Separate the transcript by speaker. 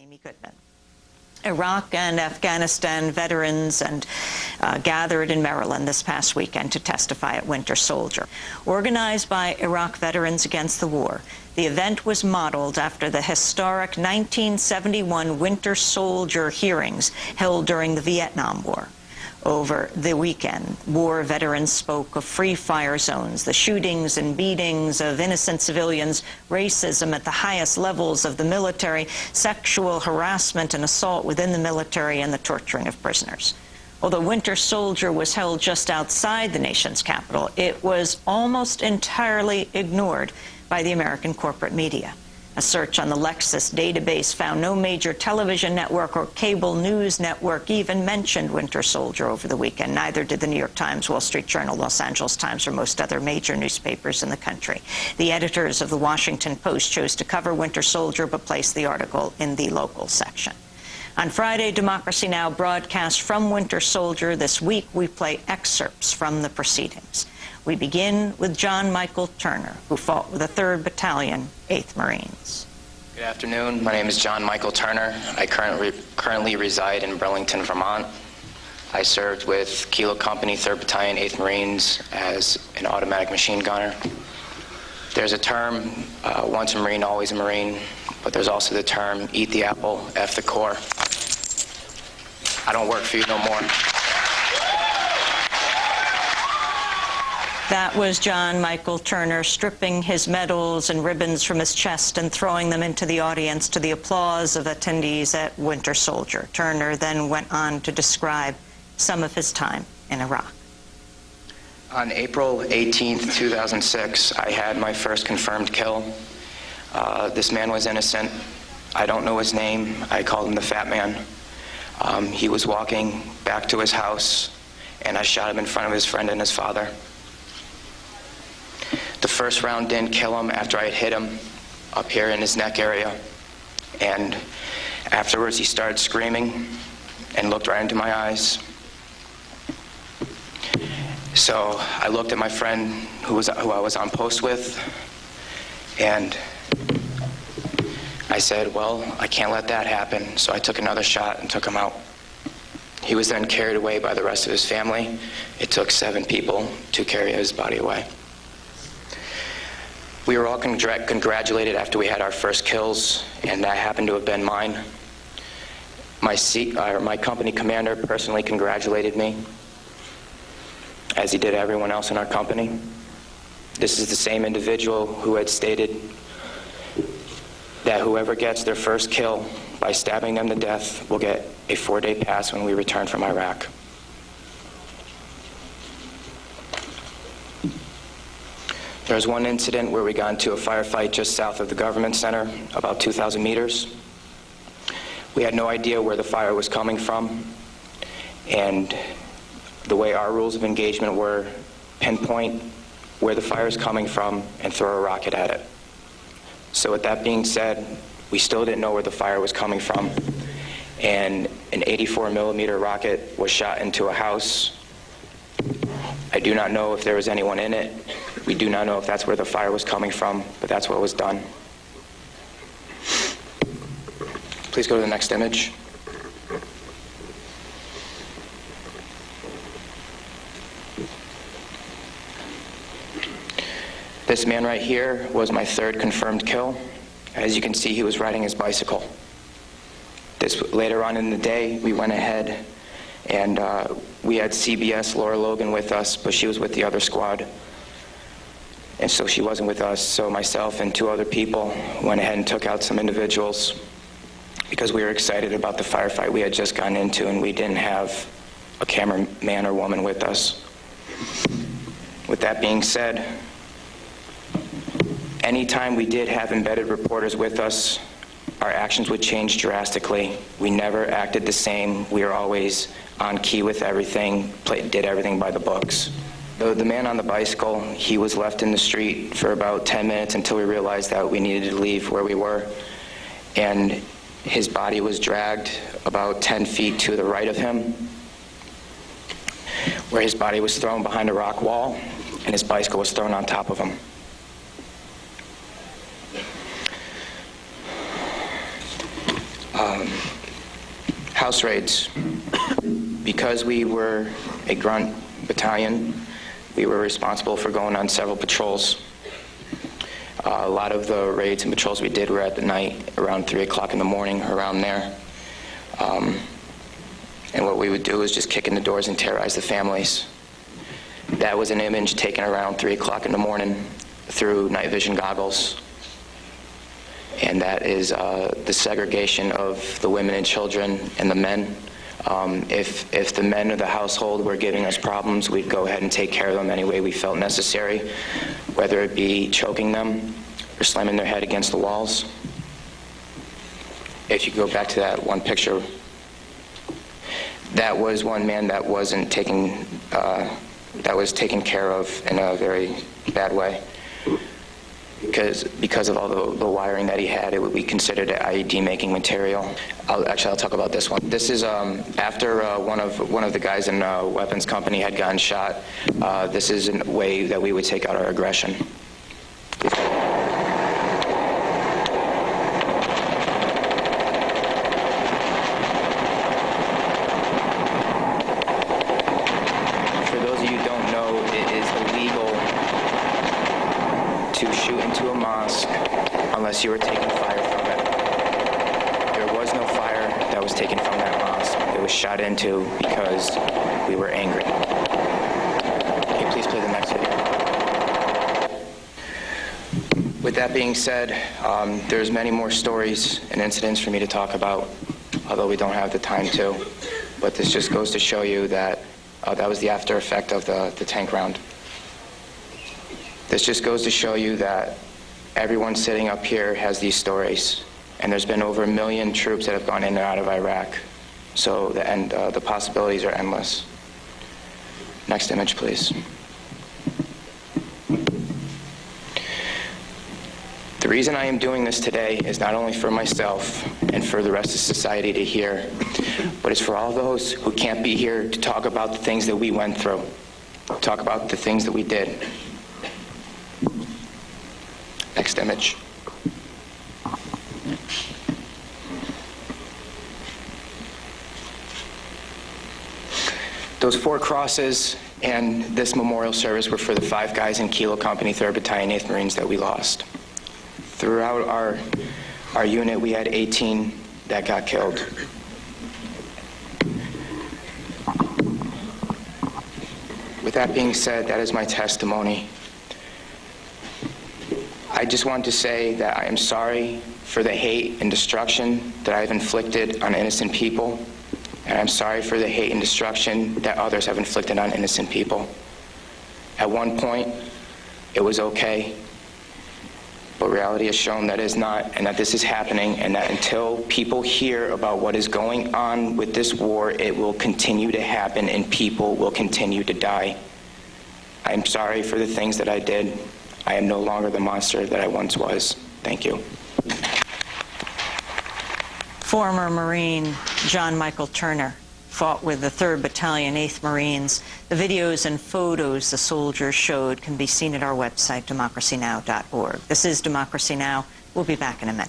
Speaker 1: Amy Goodman. Iraq and Afghanistan veterans gathered in Maryland this past weekend to testify at Winter Soldier. Organized by Iraq Veterans Against the War, the event was modeled after the historic 1971 Winter Soldier hearings held during the Vietnam War. Over the weekend, war veterans spoke of free fire zones, the shootings and beatings of innocent civilians, racism at the highest levels of the military, sexual harassment and assault within the military, and the torturing of prisoners. Although Winter Soldier was held just outside the nation's capital, it was almost entirely ignored by the American corporate media. A search on the Lexis database found no major television network or cable news network even mentioned Winter Soldier over the weekend. Neither did the New York Times, Wall Street Journal, Los Angeles Times, or most other major newspapers in the country. The editors of the Washington Post chose to cover Winter Soldier but placed the article in the local section. On Friday, Democracy Now! Broadcast from Winter Soldier. This week, we play excerpts from the proceedings. We begin with John Michael Turner, who fought with the 3rd Battalion, 8th Marines.
Speaker 2: Good afternoon. My name is John Michael Turner. I currently reside in Burlington, Vermont. I served with Kilo Company, 3rd Battalion, 8th Marines as an automatic machine gunner. There's a term, once a Marine, always a Marine, but there's also the term, eat the apple, F the Corps. I don't work for you no more.
Speaker 1: That was John Michael Turner stripping his medals and ribbons from his chest and throwing them into the audience to the applause of attendees at Winter Soldier. Turner then went on to describe some of his time in Iraq.
Speaker 2: On April 18th, 2006, I had my first confirmed kill. This man was innocent. I don't know his name. I called him the Fat Man. He was walking back to his house, and I shot him in front of his friend and his father. The first round didn't kill him after I had hit him up here in his neck area. And afterwards he started screaming and looked right into my eyes. So I looked at my friend who I was on post with, and I said, well, I can't let that happen. So I took another shot and took him out. He was then carried away by the rest of his family. It took 7 people to carry his body away. We were all congratulated after we had our first kills, and that happened to have been mine. My company commander personally congratulated me, as he did everyone else in our company. This is the same individual who had stated that whoever gets their first kill by stabbing them to death will get a 4-day pass when we return from Iraq. There was one incident where we got into a firefight just south of the government center, about 2,000 meters. We had no idea where the fire was coming from, and the way our rules of engagement were, pinpoint where the fire is coming from and throw a rocket at it. So with that being said, we still didn't know where the fire was coming from, and an 84mm rocket was shot into a house. I do not know if there was anyone in it. We do not know if that's where the fire was coming from, but that's what was done. Please go to the next image. This man right here was my 3rd confirmed kill. As you can see, he was riding his bicycle. Later on in the day, we went ahead and we had CBS Laura Logan with us, but she was with the other squad. And so she wasn't with us, so myself and 2 other people went ahead and took out some individuals because we were excited about the firefight we had just gotten into, and we didn't have a cameraman or woman with us. With that being said, anytime we did have embedded reporters with us, our actions would change drastically. We never acted the same. We were always on key with everything, did everything by the books. The man on the bicycle, he was left in the street for about 10 minutes until we realized that we needed to leave where we were. And his body was dragged about 10 feet to the right of him, where his body was thrown behind a rock wall, and his bicycle was thrown on top of him. House raids. Because we were a grunt battalion, we were responsible for going on several patrols. A lot of the raids and patrols we did were at the night, around 3 o'clock in the morning, around there. And what we would do is just kick in the doors and terrorize the families. That was an image taken around 3 o'clock in the morning through night vision goggles. And that is the segregation of the women and children and the men. If the men of the household were giving us problems, we'd go ahead and take care of them any way we felt necessary, whether it be choking them or slamming their head against the walls. If you go back to that one picture, that was one man that wasn't taken, that was taken care of in a very bad way. Because of all the wiring that he had, it would be considered IED making material. I'll talk about this one. This is after one of the guys in a weapons company had gotten shot. This is a way that we would take out our aggression. For those of you who don't know, it is illegal to shoot into a mosque unless you were taking fire from it. There was no fire that was taken from that mosque. It was shot into because we were angry. Can you please play the next video? With that being said, there's many more stories and incidents for me to talk about, although we don't have the time to. But this just goes to show you that that was the after effect of the tank round. This just goes to show you that everyone sitting up here has these stories, and there's been over 1 million troops that have gone in and out of Iraq. So the possibilities are endless. Next image, please. The reason I am doing this today is not only for myself and for the rest of society to hear, but it's for all those who can't be here to talk about the things that we went through, talk about the things that we did. Next image. Those 4 crosses and this memorial service were for the 5 guys in Kilo Company, 3rd Battalion, 8th Marines that we lost. Throughout our unit, we had 18 that got killed. With that being said, that is my testimony. I just want to say that I am sorry for the hate and destruction that I've inflicted on innocent people, and I'm sorry for the hate and destruction that others have inflicted on innocent people. At one point, it was okay, but reality has shown that it's not, and that this is happening, and that until people hear about what is going on with this war, it will continue to happen and people will continue to die. I am sorry for the things that I did. I am no longer the monster that I once was. Thank you.
Speaker 1: Former Marine Jon Michael Turner fought with the 3rd Battalion, 8th Marines. The videos and photos the soldiers showed can be seen at our website, democracynow.org. This is Democracy Now! We'll be back in a minute.